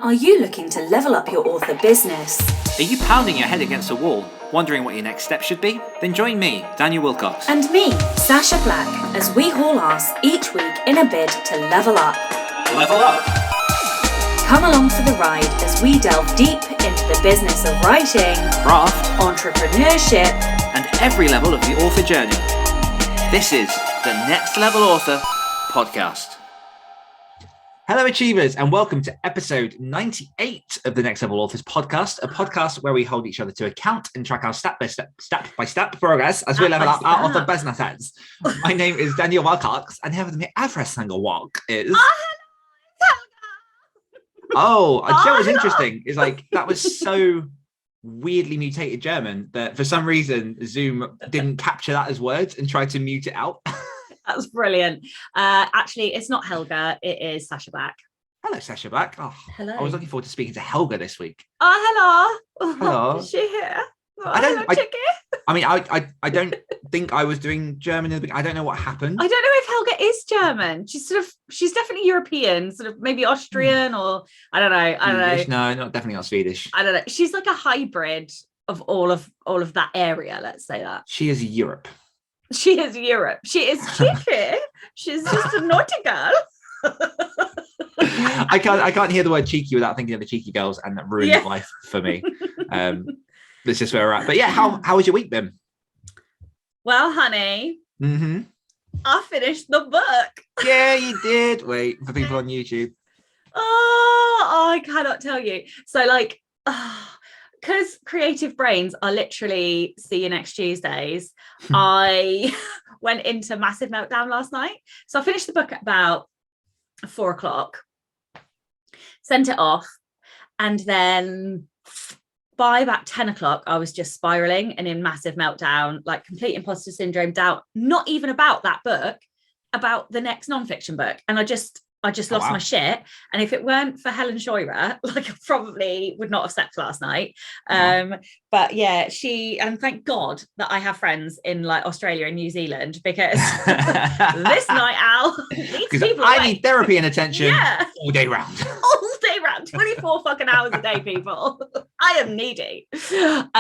Are you looking to level up your author business? Are you pounding your head against a wall, wondering what your next step should be? Then join me, Daniel Wilcox. And me, Sacha Black, as we haul ass each week in a bid to level up. Level up! Come along for the ride as we delve deep into the business of writing, Craft, entrepreneurship, and every level of the author journey. This is the Next Level Author Podcast. Hello, Achievers, and welcome to episode 98 of the Next Level Authors Podcast, a podcast where we hold each other to account and track our step-by-step progress as we level up our author businesses. My name is Daniel Wilcox, and here with me every single walk is... Oh, do you know what's interesting? Is like, that was so weirdly mutated German that for some reason Zoom didn't capture that as words and tried to mute it out. That's brilliant. Actually, it's not Helga, it is Sacha Black. Hello, Sacha Black. Oh, hello. I was looking forward to speaking to Helga this week. Oh, hello. Hello. Is she here? Hello, Chicky. I don't think I was doing German. I don't know what happened. I don't know if Helga is German. She's definitely European, sort of maybe Austrian or I don't know. No, definitely not Swedish. I don't know. She's like a hybrid of all of that area. Let's say that. She is Europe. She is Europe. She is cheeky. She's just a naughty girl. I can't hear the word cheeky without thinking of the cheeky girls, and that ruins life for me. That's just where we're at. But yeah, how was your week been? Well, honey, I finished the book. Yeah, you did. Wait, for people on YouTube. Oh, I cannot tell you. So like, because creative brains are literally see you next Tuesdays, I went into massive meltdown last night. So I finished the book at about 4:00, sent it off, and then by about 10:00, I was just spiraling and in massive meltdown, like complete imposter syndrome, doubt, not even about that book, about the next nonfiction book. And I just lost my shit. And if it weren't for Helen Scheurer, like I probably would not have slept last night. But yeah, and thank God that I have friends in like Australia and New Zealand, because this night owl needs people I need therapy and attention all day round. All day round, 24 fucking hours a day, people. I am needy. So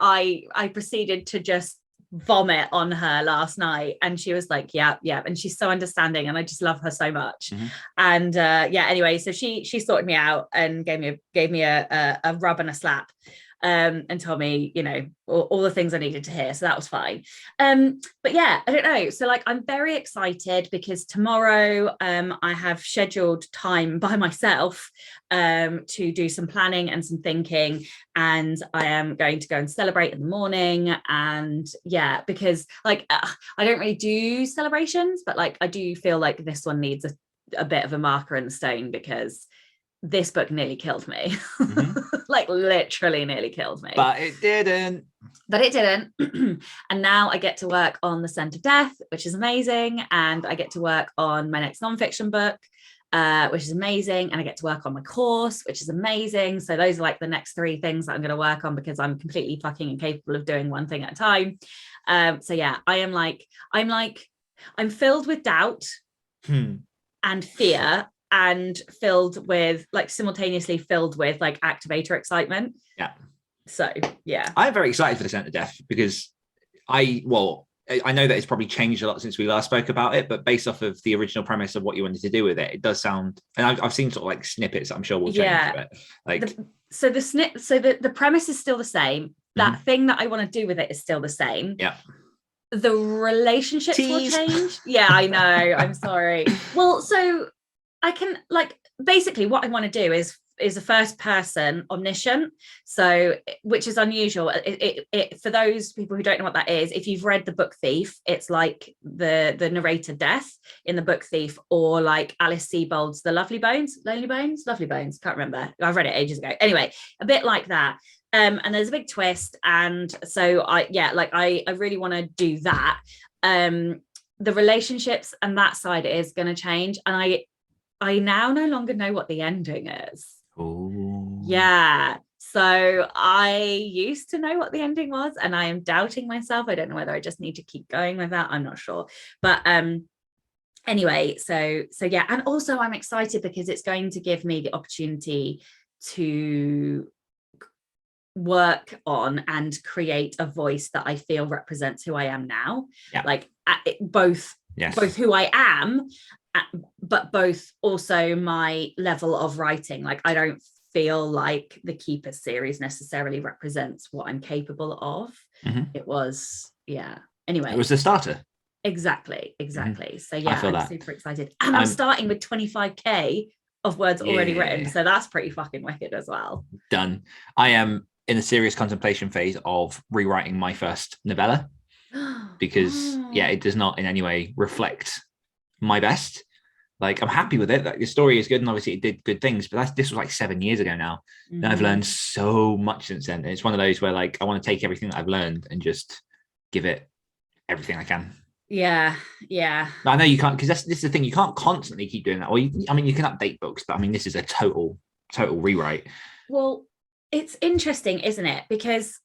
I proceeded to just vomit on her last night, and she was like yeah, and she's so understanding, and I just love her so much. And anyway, so she sorted me out and gave me a rub and a slap, and told me, you know, all the things I needed to hear, so that was fine. But yeah, I don't know, so like I'm very excited because tomorrow I have scheduled time by myself to do some planning and some thinking, and I am going to go and celebrate in the morning. And yeah, because like I don't really do celebrations, but like I do feel like this one needs a bit of a marker in the stone, because this book nearly killed me. Like literally nearly killed me. But it didn't. And now I get to work on The Scent of Death, which is amazing. And I get to work on my next nonfiction book, which is amazing. And I get to work on my course, which is amazing. So those are like the next 3 things that I'm going to work on, because I'm completely fucking incapable of doing one thing at a time. So yeah, I'm filled with doubt and fear, and filled with like simultaneously filled with like activator excitement. Yeah. So yeah, I'm very excited for The Scent of Death, because I know that it's probably changed a lot since we last spoke about it, but based off of the original premise of what you wanted to do with it, it does sound, and I've seen sort of like snippets that I'm sure will change. Yeah. But like the premise is still the same. That thing that I want to do with it is still the same. Yeah. The relationships will change. Yeah, I know. I'm sorry. Well, so I can like basically what I want to do is a first person Omniscient, so which is unusual. It for those people who don't know what that is, if you've read The Book Thief, it's like the narrator Death in The Book Thief, or like Alice Sebold's The Lonely Bones, can't remember, I've read it ages ago. Anyway, a bit like that. And there's a big twist, and so I really want to do that. The relationships and that side is going to change, and I now no longer know what the ending is. Oh. Yeah. So I used to know what the ending was, and I am doubting myself. I don't know whether I just need to keep going with that. I'm not sure. But anyway, so yeah, and also I'm excited because it's going to give me the opportunity to work on and create a voice that I feel represents who I am now. Yeah. Like both who I am, but both also my level of writing. Like I don't feel like the Keeper series necessarily represents what I'm capable of. It was, anyway, it was the starter. Exactly. So yeah, I'm that. super excited, and I'm starting with 25k of words already written, so that's pretty fucking wicked as well. Done. I am in a serious contemplation phase of rewriting my first novella because it does not in any way reflect my best. Like, I'm happy with it. Like, the story is good, and obviously it did good things, but this was like 7 years ago now. And I've learned so much since then. And it's one of those where, like, I want to take everything that I've learned and just give it everything I can. Yeah. But I know you can't, because this is the thing. You can't constantly keep doing that. Or you can update books, but I mean, this is a total rewrite. Well, it's interesting, isn't it? Because,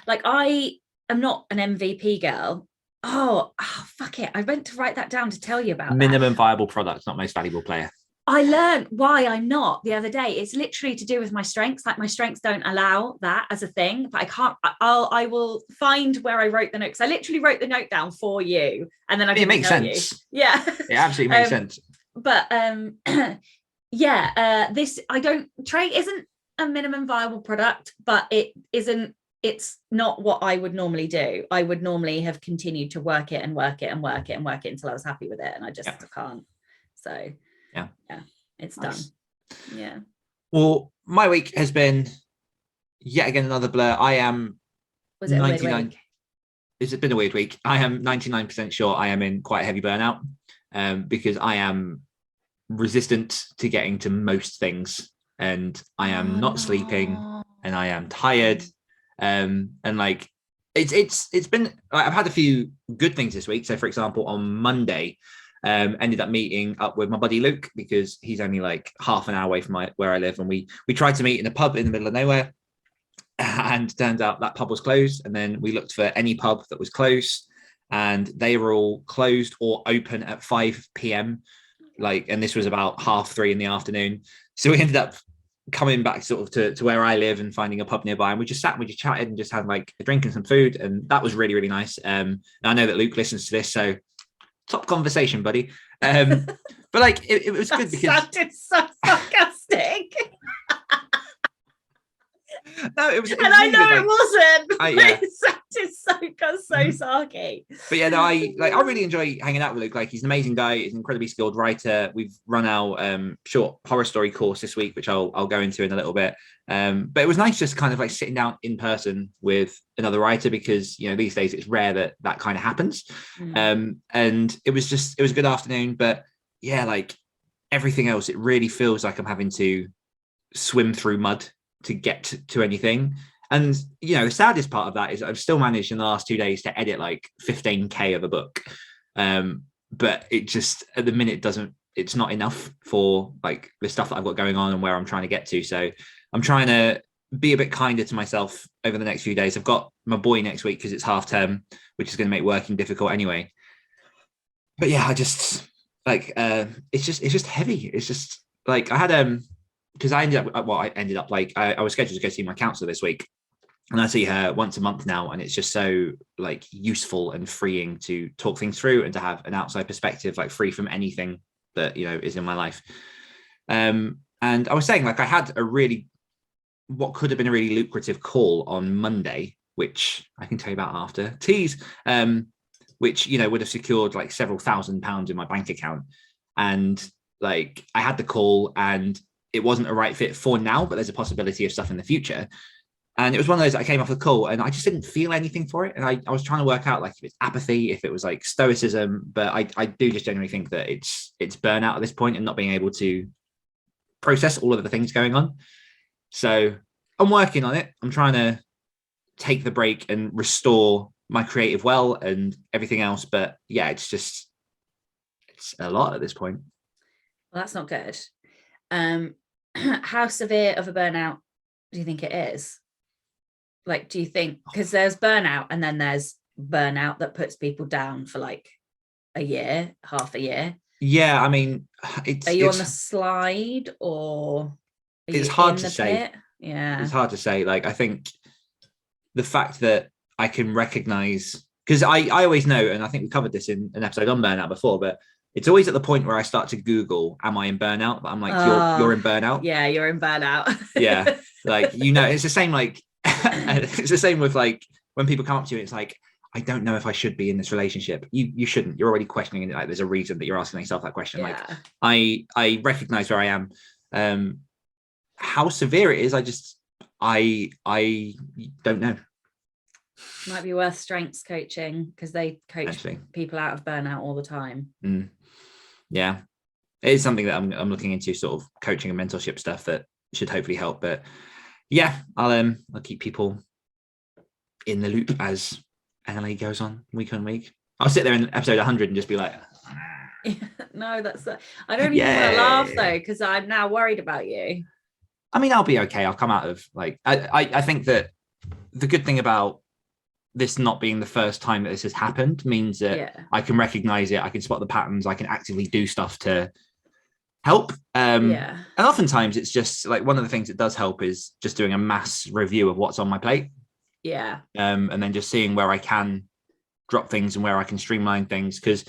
like, I am not an MVP girl. Oh, fuck it. I meant to write that down to tell you about minimum viable product, not most valuable player. I learned why I'm not the other day. It's literally to do with my strengths. Like, my strengths don't allow that as a thing, but I can't, I will find where I wrote the note. Because I literally wrote the note down for you. And then it makes sense. You. Yeah. It absolutely makes sense. But this, Trey isn't a minimum viable product, but it's not what I would normally do. I would normally have continued to work it until I was happy with it. And I just can't. So yeah, it's done. Yeah. Well, my week has been yet again another blur. I am 99. It's been a weird week. I am 99% sure I am in quite a heavy burnout because I am resistant to getting to most things, and I am not sleeping, and I am tired, and like it's been. I've had a few good things this week. So, for example, on Monday, ended up meeting up with my buddy Luke because he's only like half an hour away from where I live, and we tried to meet in a pub in the middle of nowhere, and turned out that pub was closed. And then we looked for any pub that was closed, and they were all closed or open at 5 p.m. And this was about 3:30 in the afternoon. So we ended up coming back sort of to where I live and finding a pub nearby, and we just sat and we just chatted and just had like a drink and some food, and that was really, really nice. And I know that Luke listens to this, so top conversation, buddy. But like it was good because sounded so sarcastic. No, it was. And I know it wasn't. It sounded so sarky. But yeah, no, I really enjoy hanging out with Luke. Like, he's an amazing guy. He's an incredibly skilled writer. We've run our short horror story course this week, which I'll go into in a little bit. But it was nice just kind of like sitting down in person with another writer, because these days it's rare that kind of happens. And it was a good afternoon. But yeah, like everything else, it really feels like I'm having to swim through mud to get to anything. And the saddest part of that is I've still managed in the last 2 days to edit like 15k of a book, but it just at the minute it's not enough for like the stuff that I've got going on and where I'm trying to get to. So I'm trying to be a bit kinder to myself over the next few days. I've got my boy next week because it's half term, which is going to make working difficult anyway. But yeah, I just like it's just heavy. It's just like I had because I ended up like I was scheduled to go see my counselor this week, and I see her once a month now, and it's just so like useful and freeing to talk things through and to have an outside perspective, like free from anything that is in my life. And I was saying, like, I had what could have been a really lucrative call on Monday, which I can tell you about after tease, which would have secured like several £1,000s in my bank account. And like I had the call, and it wasn't a right fit for now, but there's a possibility of stuff in the future. And it was one of those that I came off the call and I just didn't feel anything for it. And I was trying to work out like if it's apathy, if it was like stoicism, but I do just generally think that it's burnout at this point and not being able to process all of the things going on. So I'm working on it. I'm trying to take the break and restore my creative well and everything else. But yeah, it's a lot at this point. Well, that's not good. How severe of a burnout do you think it is? Like, do you think, because there's burnout and then there's burnout that puts people down for like a year, half a year. Yeah, I mean, Are you on the slide or are it's you hard in to the say. pit? Yeah. It's hard to say. Like, I think the fact that I can recognize, because I always know, and I think we covered this in an episode on burnout before, but it's always at the point where I start to Google, am I in burnout? But I'm like, you're in burnout. Yeah, you're in burnout. Yeah. Like, it's the same, like, it's the same with like when people come up to you, it's like, I don't know if I should be in this relationship. You shouldn't. You're already questioning it. Like, there's a reason that you're asking yourself that question. Yeah. Like, I recognize where I am. How severe it is, I don't know. Might be worth strengths coaching, because they coach Actually, people out of burnout all the time. Yeah, it is something that I'm looking into, sort of coaching and mentorship stuff that should hopefully help. But yeah, I'll keep people in the loop as NLA goes on week on week. I'll sit there in episode 100 and just be like, no, I don't even want to laugh though, because I'm now worried about you. I mean, I'll be okay. I'll come out of like, I think that the good thing about this not being the first time that this has happened means that I can recognize it. I can spot the patterns. I can actively do stuff to help. And oftentimes it's just like, one of the things that does help is just doing a mass review of what's on my plate. Yeah. And then just seeing where I can drop things and where I can streamline things, because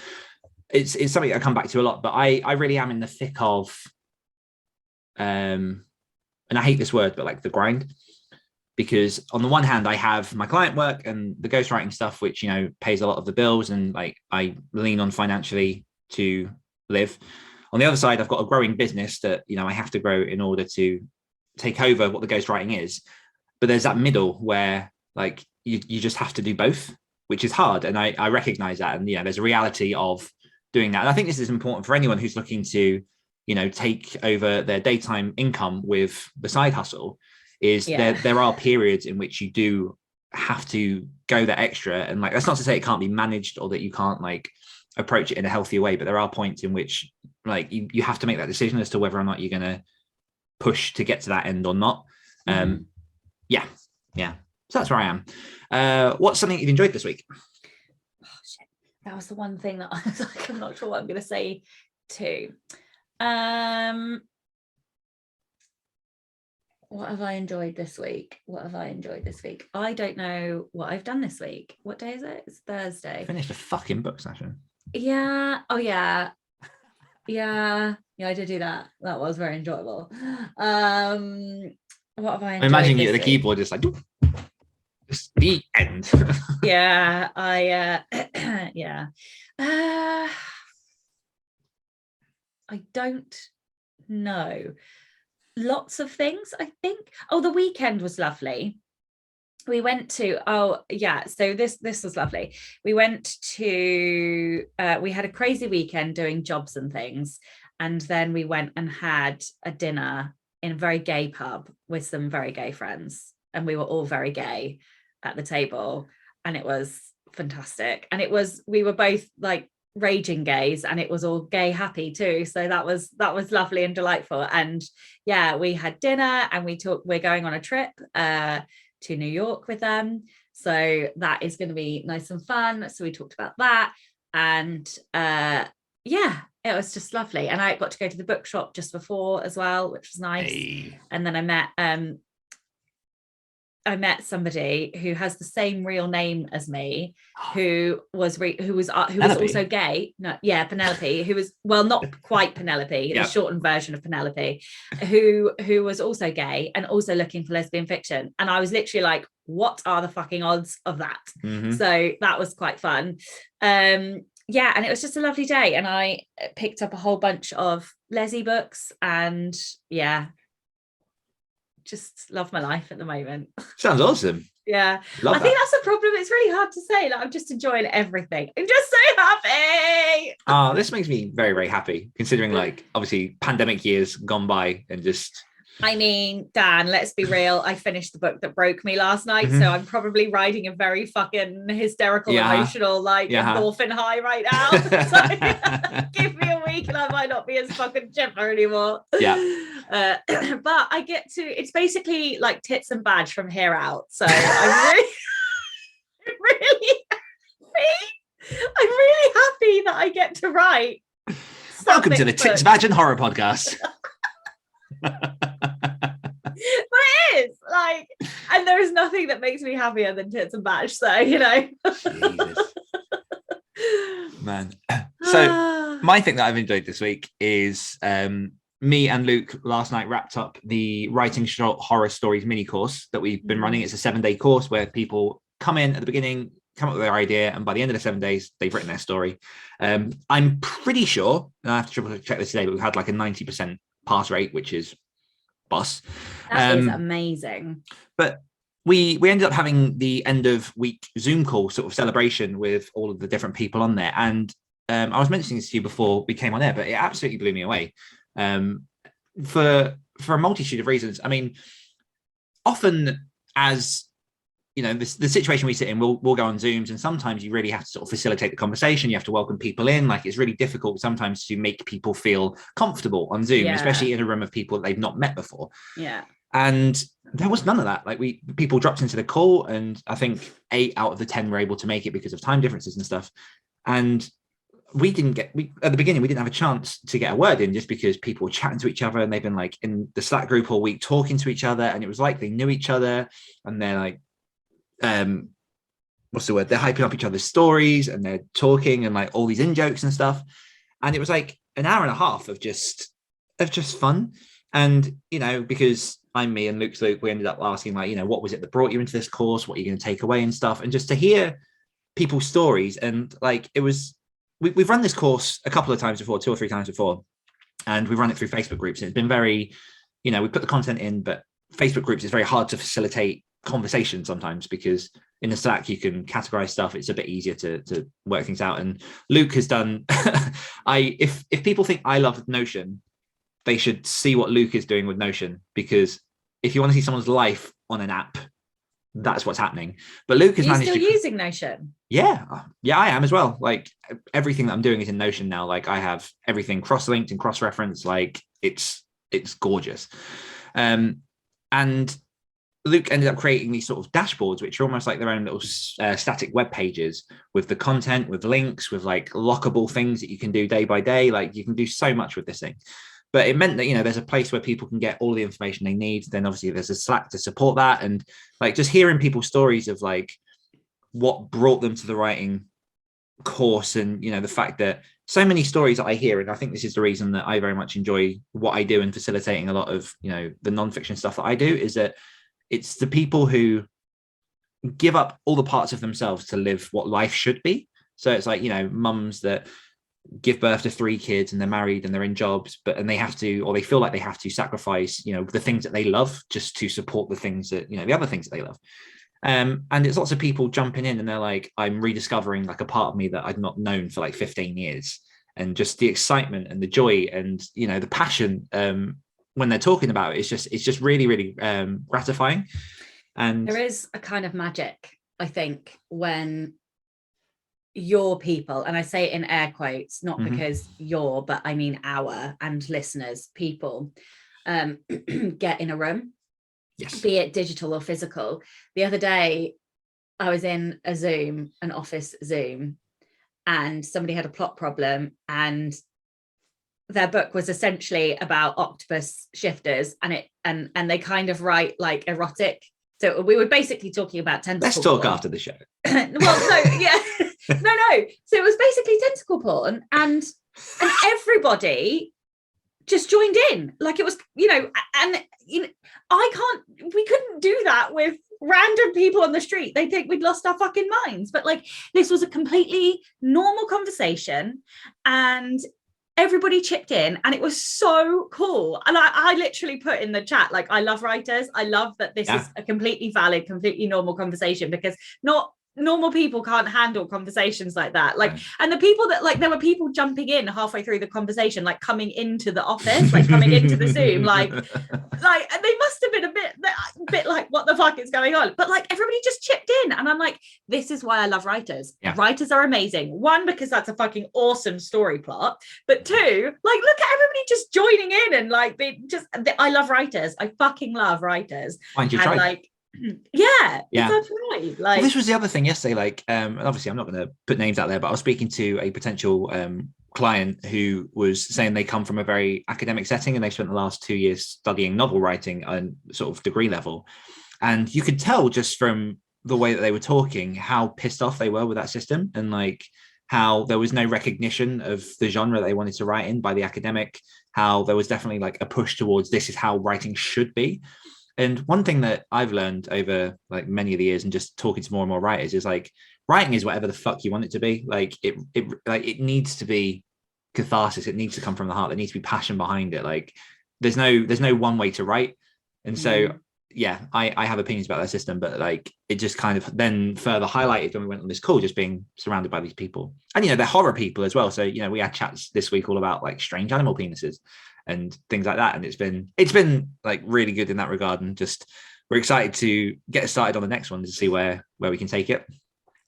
it's something I come back to a lot. But I really am in the thick of, and I hate this word, but like the grind. Because on the one hand, I have my client work and the ghostwriting stuff, which, pays a lot of the bills, and like I lean on financially to live. On the other side, I've got a growing business that, I have to grow in order to take over what the ghostwriting is. But there's that middle where like you just have to do both, which is hard. And I recognize that. And there's a reality of doing that. And I think this is important for anyone who's looking to, take over their daytime income with the side hustle. There are periods in which you do have to go that extra, and like, that's not to say it can't be managed or that you can't like approach it in a healthier way, but there are points in which like you have to make that decision as to whether or not you're going to push to get to that end or not. Yeah So that's where I am. What's something you've enjoyed this week? Oh, shit. That was the one thing that I was like, I'm not sure what I'm going to say too. What have I enjoyed this week? I don't know what I've done this week. What day is it? It's Thursday. Finished a fucking book session. Yeah. Oh, yeah. Yeah, I did do that. That was very enjoyable. What have I enjoyed? I'm imagining you at the keyboard, just like, just the end. Yeah, I don't know. Lots of things, I think. Oh, the weekend was lovely. We went to, so this was lovely. We went to, we had a crazy weekend doing jobs and things. And then we went and had a dinner in a very gay pub with some very gay friends. And we were all very gay at the table. And it was fantastic. And we were both like raging gays, and it was all gay happy too. So that was lovely and delightful. And yeah, we had dinner, and we're going on a trip to New York with them, so that is going to be nice and fun. So we talked about that, and it was just lovely. And I got to go to the bookshop just before as well, which was nice. Hey. And then I met somebody who has the same real name as me, who was also gay. No, yeah, Penelope, who was, well, not quite Penelope, the shortened version of Penelope, who was also gay and also looking for lesbian fiction. And I was literally like, what are the fucking odds of that? Mm-hmm. So that was quite fun. And it was just a lovely day. And I picked up a whole bunch of Leslie books, and just love my life at the moment. Sounds awesome. Yeah. I think that's a problem. It's really hard to say. Like, I'm just enjoying everything. I'm just so happy. Oh, this makes me very, very happy, considering like obviously pandemic years gone by, and just, I mean, Dan, let's be real. I finished the book that broke me last night. So I'm probably riding a very fucking hysterical, emotional, endorphin high right now. So give me a week and I might not be as fucking chipper anymore. Yeah. But I get to, it's basically like tits and badge from here out. So I'm really, really happy. I'm really happy that I get to write. Welcome to the book. Tits, Vag and Horror podcast. But it is like, and there is nothing that makes me happier than tits and badge. So, you know. Jesus. Man. So my thing that I've enjoyed this week is me and Luke last night wrapped up the Writing Short Horror Stories mini course that we've been running. It's a 7-day course where people come in at the beginning, come up with their idea, and by the end of the 7 days, they've written their story. I'm pretty sure, and I have to triple check this today, but we've had like a 90% pass rate, which is boss. That is amazing. But we ended up having the end of week Zoom call sort of celebration with all of the different people on there. And I was mentioning this to you before we came on air, but it absolutely blew me away for a multitude of reasons. I mean, often as you know, the situation we sit in, we'll go on Zooms, and sometimes you really have to sort of facilitate the conversation. You have to welcome people in. Like, it's really difficult sometimes to make people feel comfortable on Zoom, especially in a room of people that they've not met before. Yeah. And there was none of that. Like, people dropped into the call, and I think 8 out of the 10 were able to make it because of time differences and stuff. And we at the beginning, we didn't have a chance to get a word in, just because people were chatting to each other, and they've been like in the Slack group all week talking to each other, and it was like they knew each other, and they're like, what's the word? They're hyping up each other's stories, and they're talking and like all these in jokes and stuff. And it was like an hour and a half of just fun. And, you know, because I'm me and Luke's Luke, we ended up asking, like, you know, what was it that brought you into this course? What are you going to take away and stuff? And just to hear people's stories. And like, it was, we've run this course a couple of times before, 2 or 3 times before, and we've run it through Facebook groups. And it's been very, you know, we put the content in, but Facebook groups is very hard to facilitate conversation sometimes, because in the Slack you can categorize stuff. It's a bit easier to work things out. And Luke has done if people think I love Notion, they should see what Luke is doing with Notion, because if you want to see someone's life on an app, that's what's happening. But Luke has managed still using Notion? Yeah, I am as well. Like, everything that I'm doing is in Notion now. Like, I have everything cross-linked and cross-referenced. Like, it's gorgeous. And Luke ended up creating these sort of dashboards, which are almost like their own little static web pages with the content, with links, with like lockable things that you can do day by day. Like, you can do so much with this thing. But it meant that, you know, there's a place where people can get all the information they need. Then obviously there's a Slack to support that. And like, just hearing people's stories of like what brought them to the writing course, and, you know, the fact that so many stories that I hear, and I think this is the reason that I very much enjoy what I do and facilitating a lot of, you know, the nonfiction stuff that I do, is that it's the people who give up all the parts of themselves to live what life should be. So it's like, you know, mums that give birth to 3 kids and they're married and they're in jobs, and they have to, or they feel like they have to sacrifice, you know, the things that they love just to support the things that, you know, the other things that they love. And it's lots of people jumping in, and they're like, I'm rediscovering like a part of me that I'd not known for like 15 years. And just the excitement and the joy and, you know, the passion when they're talking about it, it's just really, really gratifying. And there is a kind of magic, I think, when your people, and I say it in air quotes, not because you're, but I mean our and listeners, people get in a room, yes, be it digital or physical. The other day I was in a Zoom, an office Zoom, and somebody had a plot problem, and their book was essentially about octopus shifters, and they kind of write like erotic. So we were basically talking about tentacle. Let's talk porn. after the show. Well, so yeah. No. So it was basically tentacle porn, and everybody just joined in. Like, it was, you know, and you know, we couldn't do that with random people on the street. They think we'd lost our fucking minds. But like, this was a completely normal conversation, and everybody chipped in, and it was so cool. And I literally put in the chat, like, I love writers. I love that this is a completely valid, completely normal conversation, because not normal people can't handle conversations like that. Like, and the people that, like, there were people jumping in halfway through the conversation, like coming into the office, like coming into the Zoom, like they must have been a bit like, what the fuck is going on? But like, everybody just chipped in, and I'm like, this is why I love writers. Writers are amazing. 1, because that's a fucking awesome story plot, but 2, like, look at everybody just joining in, and like, I love writers. I fucking love writers. Find your and tribe. Like, Yeah, Yeah. that's right. Like, well, this was the other thing yesterday. Like, and obviously, I'm not going to put names out there, but I was speaking to a potential client who was saying they come from a very academic setting and they spent the last 2 years studying novel writing and sort of degree level, and you could tell just from the way that they were talking how pissed off they were with that system, and like how there was no recognition of the genre they wanted to write in by the academic, how there was definitely like a push towards this is how writing should be. And one thing that I've learned over like many of the years and just talking to more and more writers is like writing is whatever the fuck you want it to be. Like it needs to be catharsis. It needs to come from the heart. There needs to be passion behind it. Like there's no one way to write. And so yeah, I have opinions about that system, but like it just kind of then further highlighted when we went on this call, just being surrounded by these people. And they're horror people as well. So we had chats this week all about like strange animal penises and things like that, and it's been like really good in that regard, and just we're excited to get started on the next one to see where we can take it.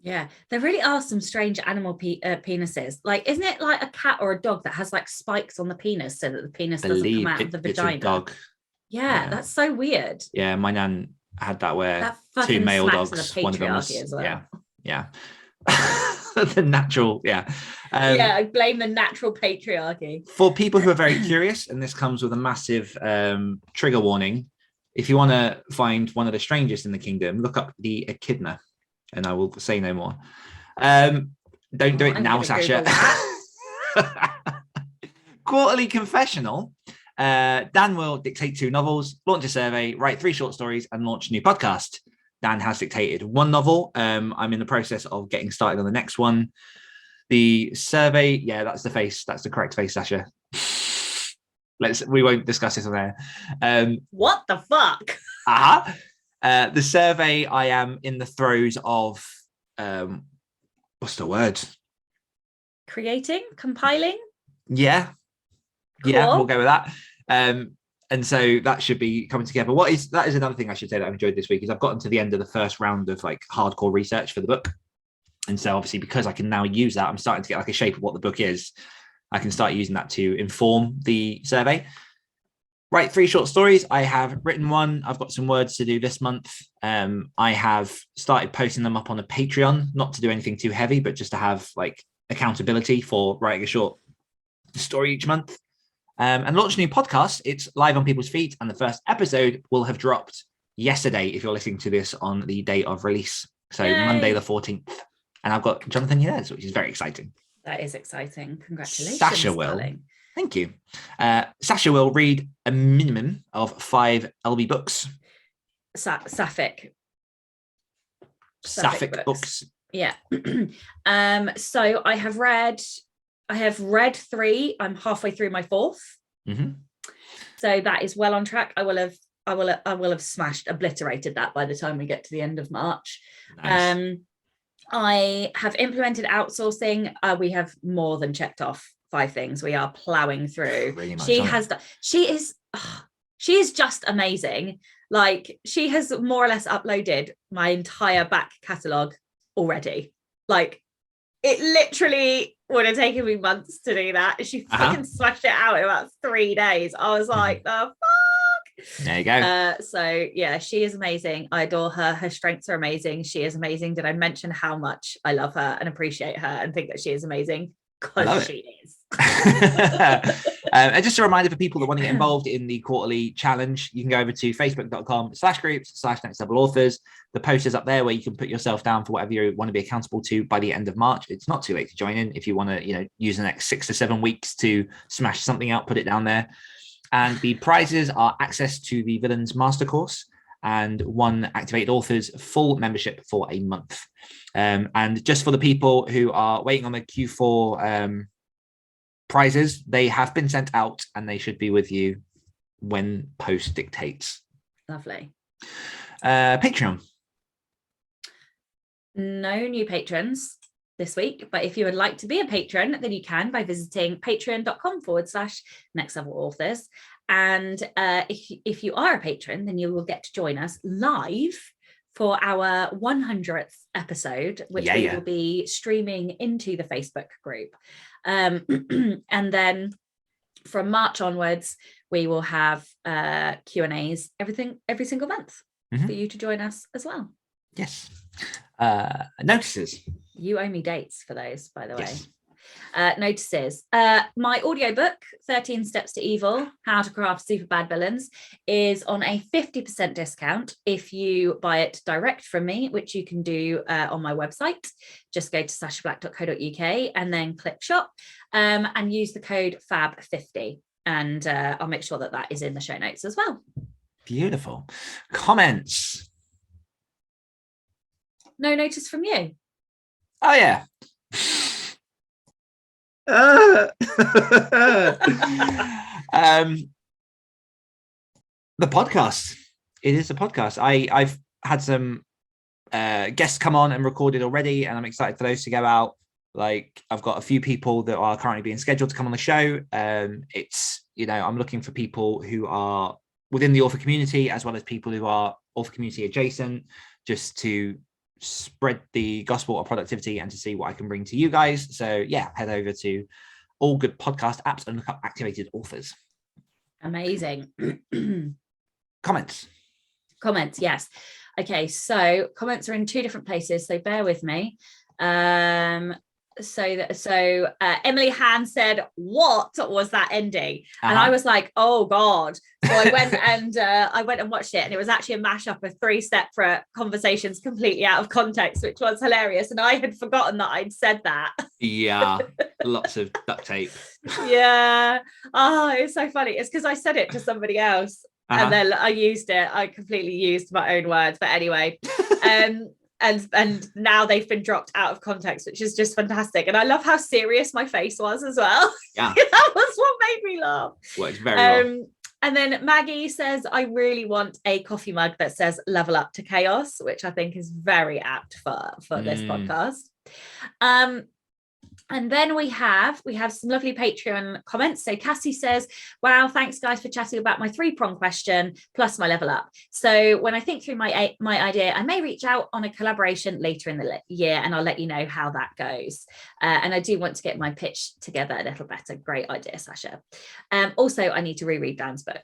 Yeah, there really are some strange animal penises. Like, isn't it like a cat or a dog that has like spikes on the penis so that the penis doesn't come out of the vagina? It's a dog. Yeah, that's so weird. Yeah, my nan had that where that two male dogs, the one of them was as well. yeah. The natural, I blame the natural patriarchy. For people who are very curious, and this comes with a massive trigger warning, if you want to find one of the strangest in the kingdom, look up the echidna, and I will say no more. Don't do it now, Sacha. Quarterly confessional. Dan will dictate 2 novels, launch a survey, write 3 short stories, and launch a new podcast. Dan has dictated 1 novel. I'm in the process of getting started on the next one. The survey, that's the face. That's the correct face, Sacha. We won't discuss this on there. What the fuck? The survey, I am in the throes of what's the word? Creating, compiling. Yeah, cool. Yeah, we'll go with that. And so that should be coming together. That is another thing I should say that I've enjoyed this week is I've gotten to the end of the first round of like hardcore research for the book. And so obviously because I can now use that, I'm starting to get like a shape of what the book is. I can start using that to inform the survey. Write 3 short stories. I have written 1. I've got some words to do this month. I have started posting them up on a Patreon, not to do anything too heavy, but just to have like accountability for writing a short story each month. And launch a new podcast. It's live on people's feet, and the first episode will have dropped yesterday if you're listening to this on the day of release. So Yay. Monday the 14th. And I've got Jonathan Yanez, which is very exciting. That is exciting. Congratulations, Sacha will. Darling. Thank you. Sacha will read a minimum of 5 LB books. Sapphic books. Yeah. So I have read 3. I'm halfway through my 4th. Mm-hmm. So that is well on track. I will have obliterated that by the time we get to the end of March. Nice. I have implemented outsourcing. We have more than checked off 5 things. We are plowing through. Really she is just amazing. Like, she has more or less uploaded my entire back catalogue already. Like, it literally would have taken me months to do that. She fucking smashed it out in about 3 days. I was like, the fuck? There you go. So yeah, she is amazing. I adore her. Her strengths are amazing. She is amazing. Did I mention how much I love her and appreciate her and think that she is amazing? Because she is. And just a reminder for people that want to get involved in the quarterly challenge, you can go over to facebook.com/groups/nextlevelauthors. The post is up there where you can put yourself down for whatever you want to be accountable to by the end of March. It's not too late to join in. If you want to, use the next 6 to 7 weeks to smash something out, put it down there. And the prizes are access to the Villains Master Course and 1 Activated Authors full membership for a month. And just for the people who are waiting on the Q4 prizes, they have been sent out and they should be with you when post dictates. Lovely. Patreon. No new patrons this week, but if you would like to be a patron, then you can by visiting patreon.com/nextlevelauthors. And if you are a patron, then you will get to join us live for our 100th episode, which we will be streaming into the Facebook group. And then from March onwards, we will have Q&As every single month. for you to join us as well. Yes. Notices. You owe me dates for those, by the way. Yes. Notices. My audiobook, 13 Steps to Evil, How to Craft Super Bad Villains, is on a 50% discount if you buy it direct from me, which you can do on my website. Just go to sashablack.co.uk and then click shop and use the code FAB50. And I'll make sure that is in the show notes as well. Beautiful. Comments. No notice from you. Oh, yeah. The podcast. It is a podcast. I've had some guests come on and recorded already, and I'm excited for those to go out. Like, I've got a few people that are currently being scheduled to come on the show. It's, I'm looking for people who are within the author community, as well as people who are author community adjacent, just to spread the gospel of productivity and to see what I can bring to you guys. So yeah, head over to all good podcast apps and look up Activated Authors. Amazing. Comments, yes. Okay, so comments are in two different places, so bear with me. So Emily Han said, "What was that ending?" And I was like, "Oh God!" So I went and watched it, and it was actually a mashup of 3 separate conversations, completely out of context, which was hilarious. And I had forgotten that I'd said that. Yeah, lots of duct tape. Yeah. Oh, it's so funny. It's because I said it to somebody else, and then I used it. I completely used my own words, but anyway. And now they've been dropped out of context, which is just fantastic. And I love how serious my face was as well. Yeah. That was what made me laugh. Well, it's very well. And then Maggie says, "I really want a coffee mug that says level up to chaos," which I think is very apt for this podcast. And then we have some lovely Patreon comments. So Cassie says, "Wow, thanks guys for chatting about my 3-prong question plus my level up. So when I think through my idea, I may reach out on a collaboration later in the year, and I'll let you know how that goes. And I do want to get my pitch together a little better." Great idea, Sacha. Also, I need to reread Dan's book.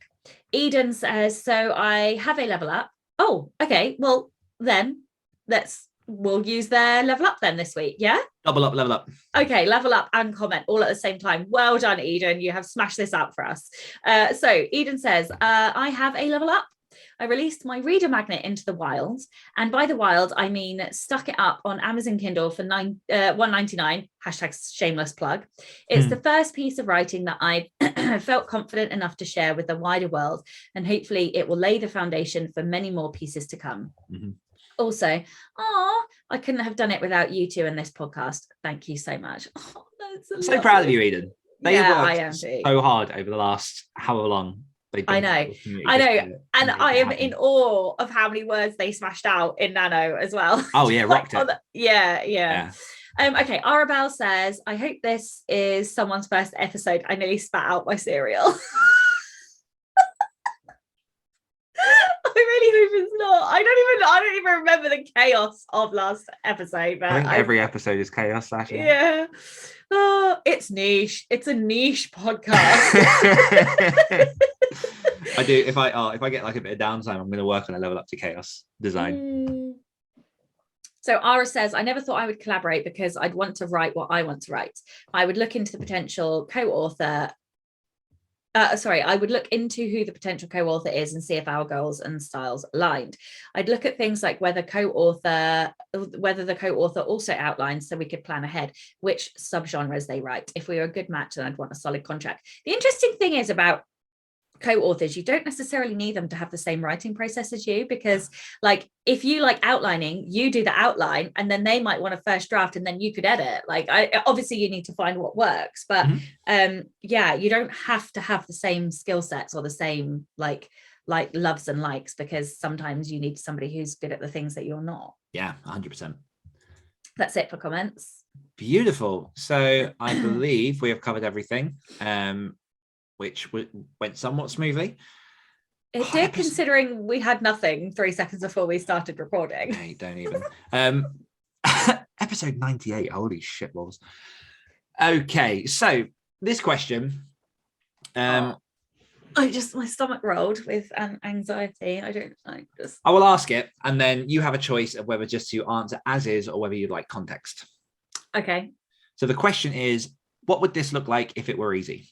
Eden says, "So I have a level up." Oh, okay. Well, then we'll use their level up then this week. Yeah. Double up, level up. Okay, level up and comment all at the same time. Well done, Eden. You have smashed this out for us. So Eden says, "I have a level up. I released my reader magnet into the wild. And by the wild, I mean stuck it up on Amazon Kindle for $1.99. #shameless plug. It's the first piece of writing that I felt confident enough to share with the wider world. And hopefully it will lay the foundation for many more pieces to come. Also, I couldn't have done it without you two and this podcast. Thank you so much." Oh, that's so proud of you, Eden. They've I am worked so hard over the last however long. I know. And I am in awe of how many words they smashed out in Nano as well. Oh yeah, rocked it. Yeah. Okay, Arabelle says, "I hope this is someone's first episode. I nearly spat out my cereal." I really hope it's not. I don't even remember the chaos of last episode. But I think every episode is chaos, Sacha. Yeah. Oh, it's niche. It's a niche podcast. I do. If I get like a bit of downtime, I'm going to work on a level up to chaos design. So Ara says, "I never thought I would collaborate because I'd want to write what I want to write. I would look into the potential co-author. I would look into who the potential co-author is and see if our goals and styles aligned. I'd look at things like whether the co-author also outlines so we could plan ahead which subgenres they write. If we were a good match, then I'd want a solid contract." The interesting thing is about co-authors, you don't necessarily need them to have the same writing process as you, because like if you like outlining, you do the outline and then they might want a first draft and then you could edit. Like obviously you need to find what works, but you don't have to have the same skill sets or the same like loves and likes, because sometimes you need somebody who's good at the things that you're not. Yeah, 100%. That's it for comments. Beautiful. So I believe we have covered everything. Which went somewhat smoothly. It did, considering we had nothing 3 seconds before we started recording. Hey, don't even. Episode 98. Holy shit balls. Okay, so this question my stomach rolled with anxiety. I will ask it, and then you have a choice of whether just to answer as is or whether you'd like context. Okay. So the question is, what would this look like if it were easy?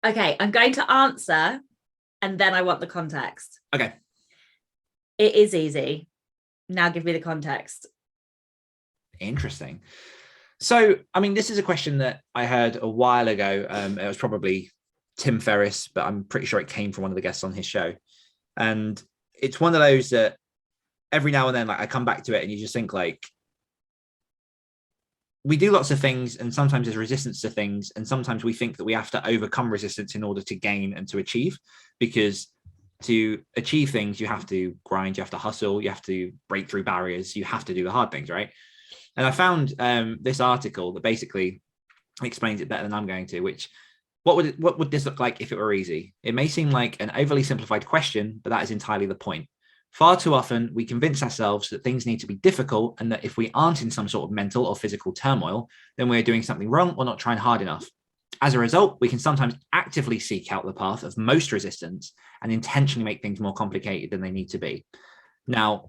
Okay, I'm going to answer, and then I want the context. Okay. It is easy. Now give me the context. Interesting. So, I mean, this is a question that I heard a while ago. It was probably Tim Ferriss, but I'm pretty sure it came from one of the guests on his show. And it's one of those that every now and then, like, I come back to it and you just think, like, we do lots of things, and sometimes there's resistance to things, and sometimes we think that we have to overcome resistance in order to gain and to achieve, because to achieve things, you have to grind, you have to hustle, you have to break through barriers, you have to do the hard things, right? And I found this article that basically explains it better than I'm going to, which, what would this look like if it were easy? It may seem like an overly simplified question, but that is entirely the point. Far too often, we convince ourselves that things need to be difficult, and that if we aren't in some sort of mental or physical turmoil, then we're doing something wrong or not trying hard enough. As a result, we can sometimes actively seek out the path of most resistance and intentionally make things more complicated than they need to be. Now,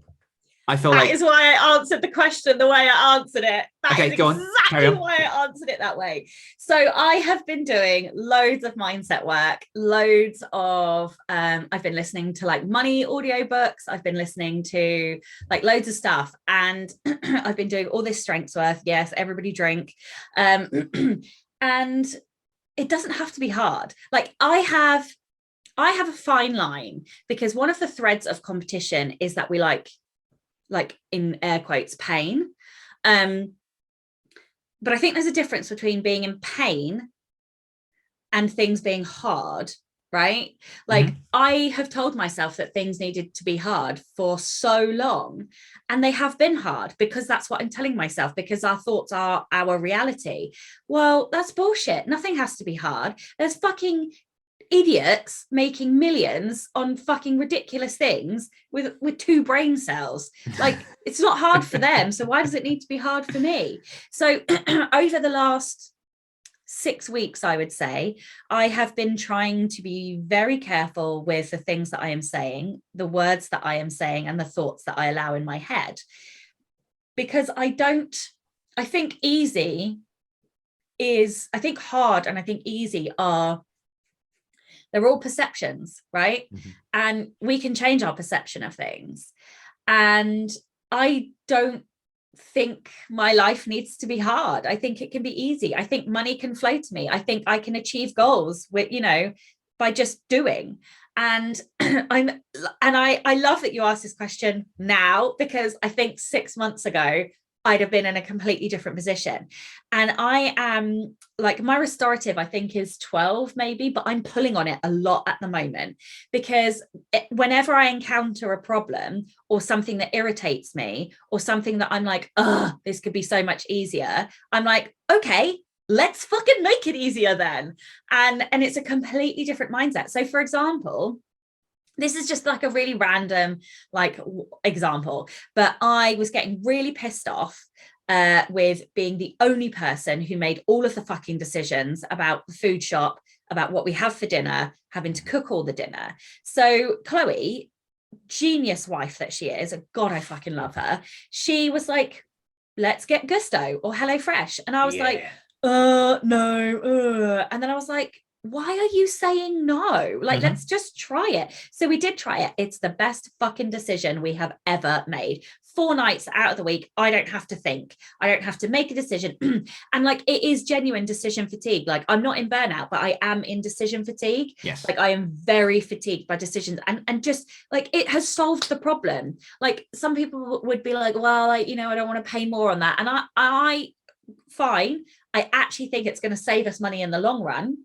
I feel that is why I answered the question the way I answered it. That is exactly why I answered it that way. So I have been doing loads of mindset work, loads of, I've been listening to like money audiobooks. I've been listening to like loads of stuff. And I've been doing all this strengths work. Yes, everybody drink. And it doesn't have to be hard. Like I have a fine line, because one of the threads of competition is that we like in air quotes, pain. But I think there's a difference between being in pain and things being hard, right? Like I have told myself that things needed to be hard for so long, and they have been hard because that's what I'm telling myself, because our thoughts are our reality. Well, that's bullshit. Nothing has to be hard. There's fucking idiots making millions on fucking ridiculous things with 2 brain cells. Like it's not hard for them, so why does it need to be hard for me? So over the last 6 weeks, I would say, I have been trying to be very careful with the things that I am saying, the words that I am saying, and the thoughts that I allow in my head, because I think hard and I think easy they're all perceptions, right? And we can change our perception of things. And I don't think my life needs to be hard. I think it can be easy. I think money can flow to me. I think I can achieve goals with, by just doing. And I love that you asked this question now, because I think 6 months ago, I'd have been in a completely different position. And I am like, my restorative, I think is 12 maybe, but I'm pulling on it a lot at the moment, because whenever I encounter a problem or something that irritates me or something that I'm like, oh, this could be so much easier, I'm like, okay, let's fucking make it easier then. And it's a completely different mindset. So for example, this is just like a really random example, but I was getting really pissed off with being the only person who made all of the fucking decisions about the food shop, about what we have for dinner, having to cook all the dinner. So Chloe, genius wife that she is, God, I fucking love her. She was like, let's get Gusto or HelloFresh. And I was like, no. And then I was like, why are you saying no? Like, let's just try it. So we did try it. It's the best fucking decision we have ever made. 4 nights out of the week, I don't have to think. I don't have to make a decision. And like, it is genuine decision fatigue. Like, I'm not in burnout, but I am in decision fatigue. Yes. Like, I am very fatigued by decisions, and just like, it has solved the problem. Like, some people would be like, well, I don't want to pay more on that. And I fine. I actually think it's going to save us money in the long run.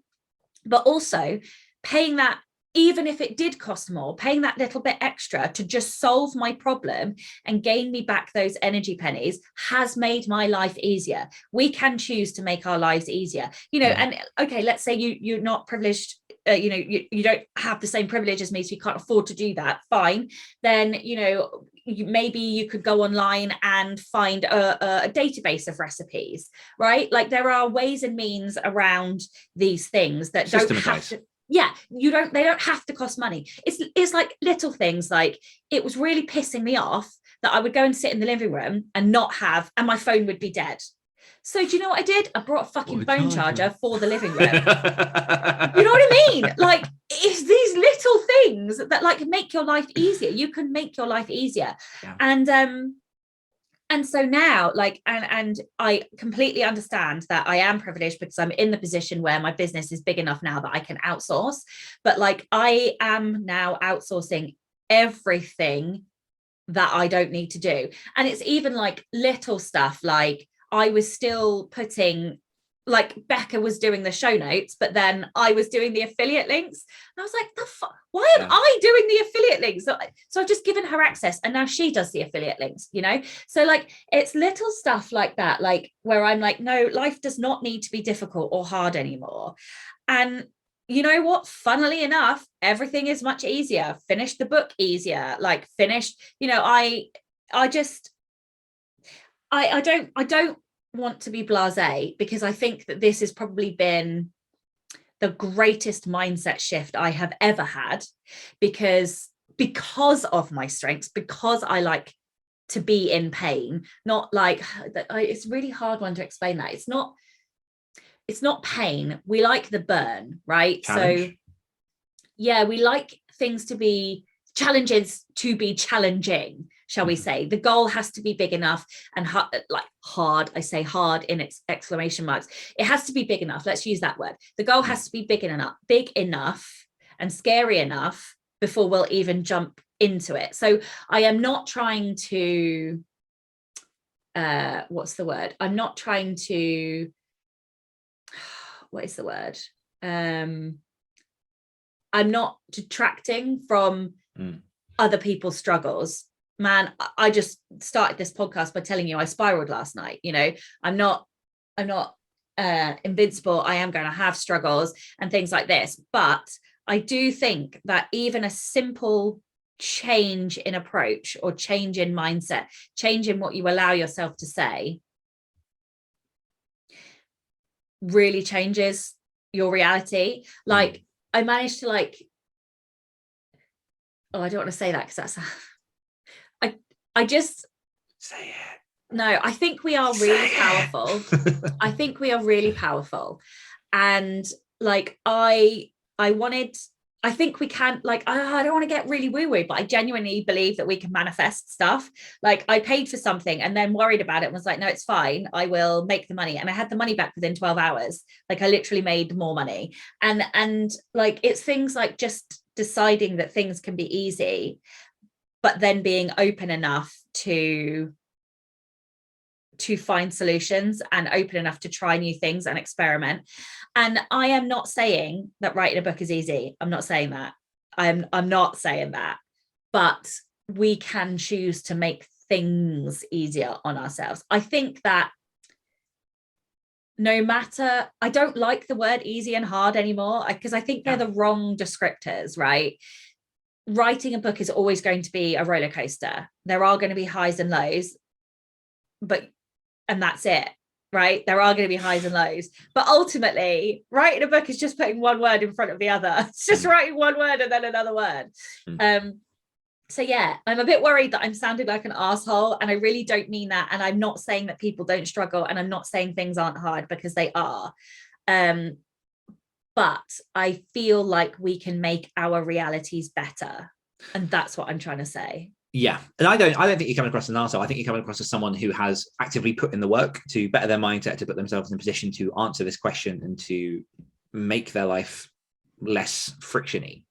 But also paying that, even if it did cost more, paying that little bit extra to just solve my problem and gain me back those energy pennies has made my life easier. We can choose to make our lives easier, and okay, let's say you're not privileged, you don't have the same privilege as me, so you can't afford to do that. Fine. Then, maybe you could go online and find a database of recipes, right? Like there are ways and means around these things that don't have to, they don't have to cost money. It's like little things. Like it was really pissing me off that I would go and sit in the living room and and my phone would be dead. So do you know what I did? I brought a fucking phone charger for the living room. You know what I mean? Like it's these little things that like make your life easier. You can make your life easier. Yeah. And so now like, and I completely understand that I am privileged because I'm in the position where my business is big enough now that I can outsource. But like I am now outsourcing everything that I don't need to do. And it's even like little stuff, like I was still putting, like Becca was doing the show notes, but then I was doing the affiliate links. And I was like, the fuck, why am I doing the affiliate links? So I've just given her access and now she does the affiliate links, you know? So like, it's little stuff like that, like where I'm like, no, life does not need to be difficult or hard anymore. And you know what? Funnily enough, everything is much easier. Finished the book easier, like finished, you know, I don't want to be blasé because I think that this has probably been the greatest mindset shift I have ever had because of my strengths, because I like to be in pain, not like it's really hard one to explain that. It's not pain. We like the burn, right? Challenge. So yeah, we like things to be challenges to be challenging, shall we say. The goal has to be big enough and hard. I say hard in its exclamation marks. It has to be big enough. Let's use that word. The goal has to be big enough and scary enough before we'll even jump into it. So I am not trying to, what's the word? I'm not trying to, what is the word? I'm not detracting from other people's struggles. Man, I just started this podcast by telling you I spiraled last night. You know, I'm not invincible. I am going to have struggles and things like this. But I do think that even a simple change in approach or change in mindset, change in what you allow yourself to say, really changes your reality. Like I managed to I don't want to say that because that's I just say it. No, I think we are really powerful. I think we are really powerful. And like I think we can, like, I don't want to get really woo-woo, but I genuinely believe that we can manifest stuff. Like I paid for something and then worried about it and was like, no, it's fine. I will make the money. And I had the money back within 12 hours. Like I literally made more money. And like, it's things like just deciding that things can be easy, but then being open enough to find solutions and open enough to try new things and experiment. And I am not saying that writing a book is easy. I'm not saying that. I'm not saying that. But we can choose to make things easier on ourselves. I think that no matter, I don't like the word easy and hard anymore because I think they're the wrong descriptors, right? Writing a book is always going to be a roller coaster. There are going to be highs and lows, and that's it, right? There are going to be highs and lows, but ultimately writing a book is just putting one word in front of the other. It's just writing one word and then another word. So yeah, I'm a bit worried that I'm sounding like an asshole, and I really don't mean that. And I'm not saying that people don't struggle, and I'm not saying things aren't hard, because they are. But I feel like we can make our realities better. And that's what I'm trying to say. Yeah. And I don't think you're coming across as an arsehole. I think you're coming across as someone who has actively put in the work to better their mindset, to put themselves in a position to answer this question and to make their life less frictiony.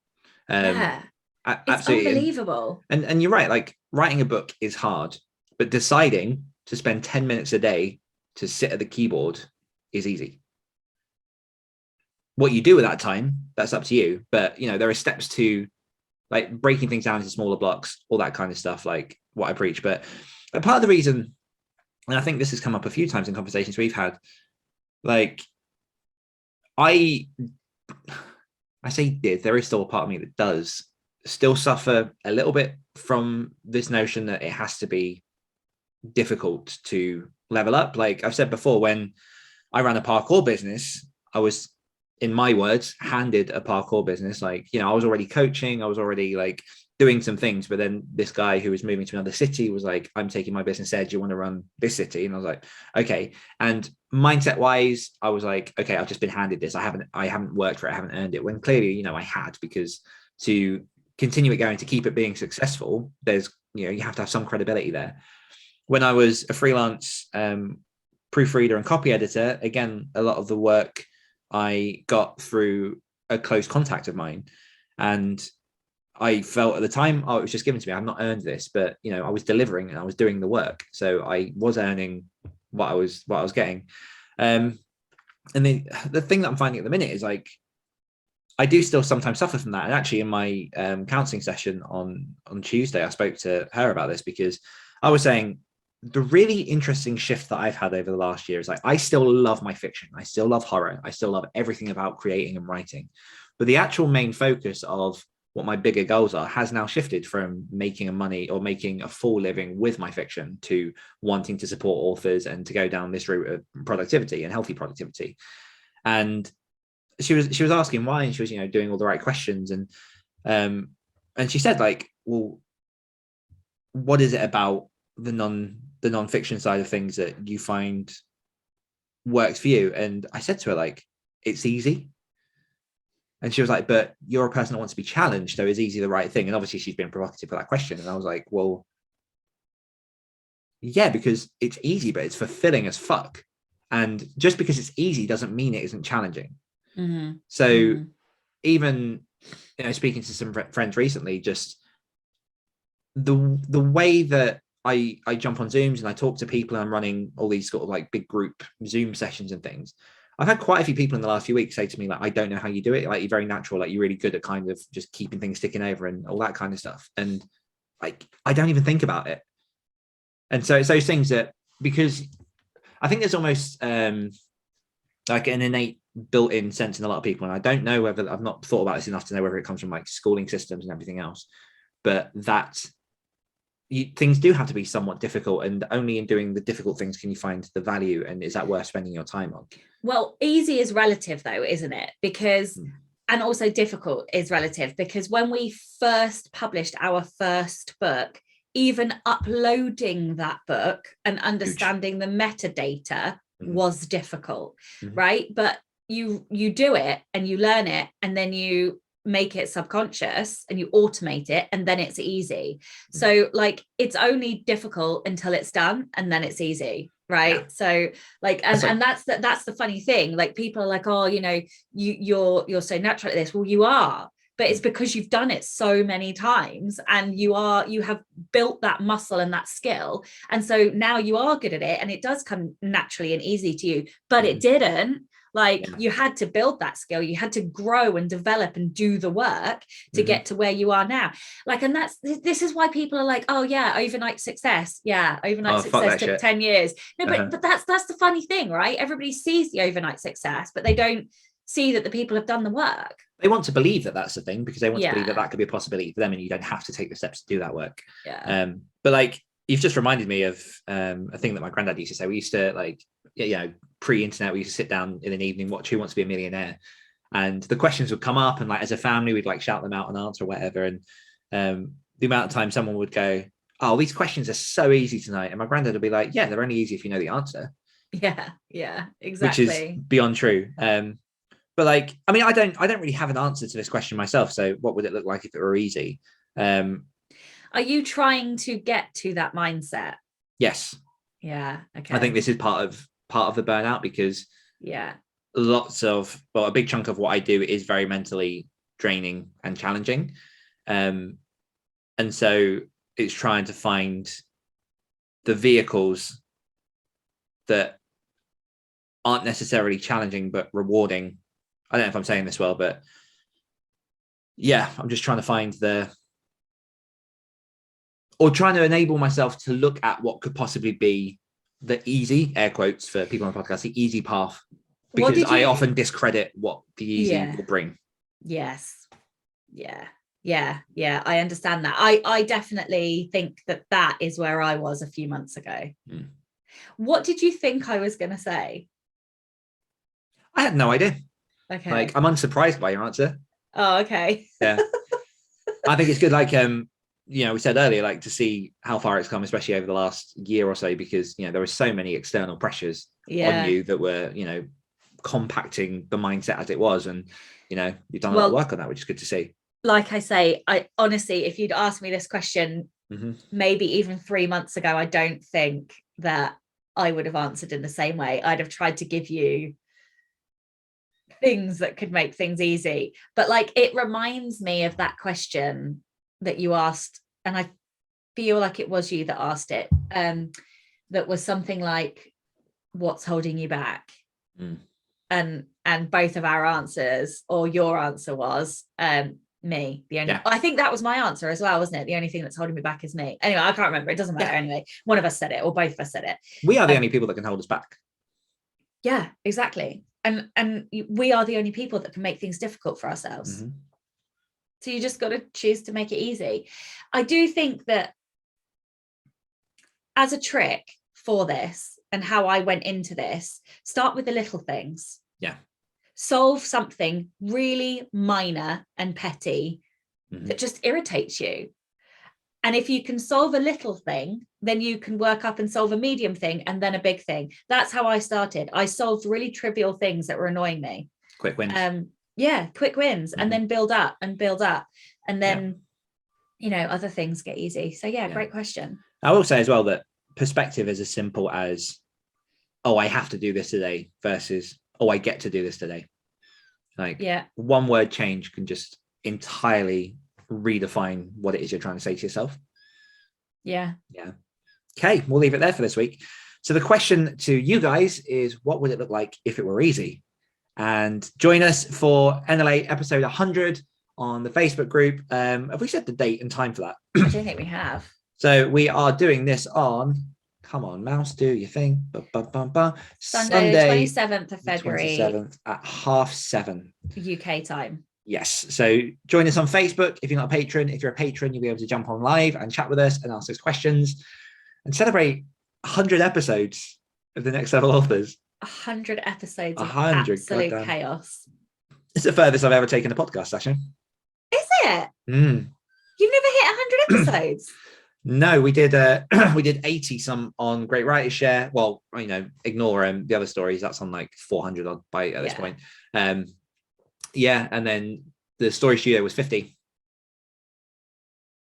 Yeah. It's absolutely unbelievable. And you're right, like writing a book is hard, but deciding to spend 10 minutes a day to sit at the keyboard is easy. What you do with that time, that's up to you. But you know, there are steps to like breaking things down into smaller blocks, all that kind of stuff, like what I preach. But part of the reason, and I think this has come up a few times in conversations we've had, like I say did, there is still a part of me that does still suffer a little bit from this notion that it has to be difficult to level up. Like I've said before, when I ran a parkour business, I was, in my words, handed a parkour business. Like, you know, I was already coaching, I was already like doing some things, but then this guy who was moving to another city was like, I'm taking my business there, do you want to run this city? And I was like, okay. And mindset wise, I was like, okay, I've just been handed this. I haven't worked for it, I haven't earned it, when clearly, you know, I had, because to continue it going, to keep it being successful, there's, you know, you have to have some credibility there. When I was a freelance proofreader and copy editor, again, a lot of the work I got through a close contact of mine, and I felt at the time, oh, it was just given to me. I've not earned this, but you know, I was delivering and I was doing the work, so I was earning what I was getting. And the thing that I'm finding at the minute is like, I do still sometimes suffer from that. And actually, in my counselling session on Tuesday, I spoke to her about this, because I was saying, the really interesting shift that I've had over the last year is like, I still love my fiction. I still love horror. I still love everything about creating and writing. But the actual main focus of what my bigger goals are has now shifted from making a money or making a full living with my fiction to wanting to support authors and to go down this route of productivity and healthy productivity. And she was asking why, and she was, you know, doing all the right questions. And she said like, well, what is it about the non-fiction side of things that you find works for you? And I said to her, like, it's easy. And she was like, but you're a person that wants to be challenged, so is easy the right thing? And obviously she's been provocative for that question. And I was like, well, yeah, because it's easy, but it's fulfilling as fuck. And just because it's easy doesn't mean it isn't challenging. Mm-hmm. So even, you know, speaking to some friends recently, just the way that I jump on Zooms and I talk to people, and I'm running all these sort of like big group Zoom sessions and things. I've had quite a few people in the last few weeks say to me, like, I don't know how you do it. Like, you're very natural. Like, you're really good at kind of just keeping things ticking over and all that kind of stuff. And like, I don't even think about it. And so it's those things that, because I think there's almost like an innate built-in sense in a lot of people. And I don't know whether, I've not thought about this enough to know whether it comes from like schooling systems and everything else, but that things do have to be somewhat difficult, and only in doing the difficult things can you find the value, and is that worth spending your time on? Well, easy is relative though, isn't it? Because and also difficult is relative, because when we first published our first book, even uploading that book and understanding the metadata was difficult, right? But you do it and you learn it, and then you make it subconscious and you automate it, and then it's easy. So like, it's only difficult until it's done, and then it's easy, right? Yeah. So like, and that's the funny thing. Like, people are like, oh, you know, you're so natural at this. Well, you are, but it's because you've done it so many times, and you have built that muscle and that skill, and so now you are good at it, and it does come naturally and easy to you. But it didn't. Like, you had to build that skill, you had to grow and develop and do the work to get to where you are now. Like, and this is why people are like, oh yeah, overnight success. Yeah, overnight success took 10 years. No, but that's the funny thing, right? Everybody sees the overnight success, but they don't see that the people have done the work. They want to believe that that's the thing, because they want to believe that could be a possibility for them, and you don't have to take the steps to do that work. But like, you've just reminded me of a thing that my granddad used to say. We used to, like, you know, pre-internet, we used to sit down in an evening, watch Who Wants to Be a Millionaire, and the questions would come up, and like, as a family, we'd like shout them out and answer or whatever. And the amount of time someone would go, oh, these questions are so easy tonight, and my granddad would be like, yeah, they're only easy if you know the answer. Yeah, exactly. Which is beyond true. But like, I mean, I don't really have an answer to this question myself. So what would it look like if it were easy? Are you trying to get to that mindset? Yes. Yeah. Okay. I think this is part of the burnout, because a big chunk of what I do is very mentally draining and challenging. And so it's trying to find the vehicles that aren't necessarily challenging but rewarding. I don't know if I'm saying this well, but yeah, I'm just trying to find trying to enable myself to look at what could possibly be the easy, air quotes for people on the podcast, the easy path, because I often discredit what the easy will bring. Yes. Yeah. Yeah, I understand that. I definitely think that is where I was a few months ago. What did you think I was going to say? I had no idea. Okay. Like, I'm unsurprised by your answer. Oh, okay. Yeah. I think it's good, like, we said earlier, like, to see how far it's come, especially over the last year or so, because, there were so many external pressures on you that were, compacting the mindset as it was. And, you've done a lot of work on that, which is good to see. Like I say, I honestly, if you'd asked me this question, maybe even 3 months ago, I don't think that I would have answered in the same way. I'd have tried to give you things that could make things easy. But like, it reminds me of that question that you asked, and I feel like it was you that asked it, that was something like, what's holding you back? And both of our answers, or your answer was me. I think that was my answer as well, wasn't it? The only thing that's holding me back is me. Anyway, I can't remember. It doesn't matter. Anyway, one of us said it, or both of us said it. We are the only people that can hold us back. Yeah, exactly. And we are the only people that can make things difficult for ourselves. So you just got to choose to make it easy. I do think that as a trick for this, and how I went into this, start with the little things. Yeah. Solve something really minor and petty that just irritates you. And if you can solve a little thing, then you can work up and solve a medium thing and then a big thing. That's how I started. I solved really trivial things that were annoying me. Quick wins. Quick wins, and then build up. And then, other things get easy. So great question. I will say as well that perspective is as simple as, oh, I have to do this today versus, oh, I get to do this today. Like, one word change can just entirely redefine what it is you're trying to say to yourself. Yeah. Okay, we'll leave it there for this week. So the question to you guys is, what would it look like if it were easy? And join us for NLA episode 100 on the Facebook group. Have we set the date and time for that? I don't think we have. So we are doing this on, come on, mouse, do your thing. Sunday, 27th of February. 27th at 7:30 UK time. Yes. So join us on Facebook. If you're not a patron, if you're a patron, you'll be able to jump on live and chat with us and ask us questions and celebrate 100 episodes of the Next Level Authors. 100 episodes of absolute chaos. It's the furthest I've ever taken a podcast, Sacha. Is it? You've never hit 100 episodes? No, we did 80 some on Great Writers Share. Well, ignore the other stories. That's on like 400 odd by at this point. And then the story studio was 50.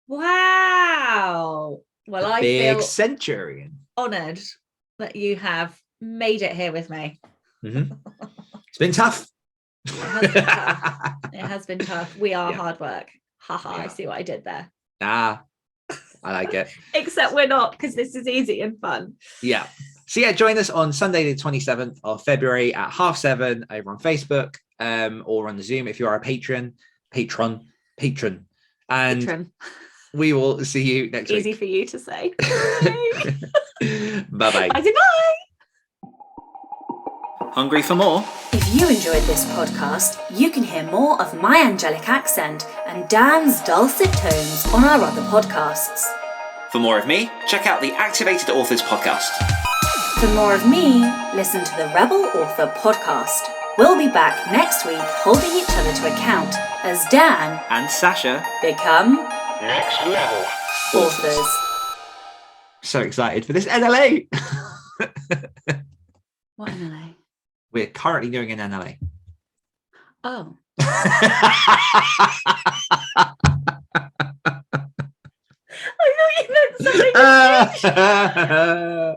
Wow. Well, I big feel centurion. Honoured that you have made it here with me. It's been tough. It has been tough. We are hard work. Haha, I see what I did there. I like it. Except we're not, because this is easy and fun. Yeah. So join us on Sunday the 27th of February at 7:30 over on Facebook, or on the Zoom if you are a patron. And we will see you next week. Easy for you to say. Bye-bye. Bye. Hungry for more? If you enjoyed this podcast, you can hear more of my angelic accent and Dan's dulcet tones on our other podcasts. For more of me, check out the Activated Authors podcast. For more of me, listen to the Rebel Author podcast. We'll be back next week holding each other to account as Dan and Sacha become Next Level Authors. So excited for this NLA. What NLA? We're currently doing an NLA. Oh. I thought you meant something.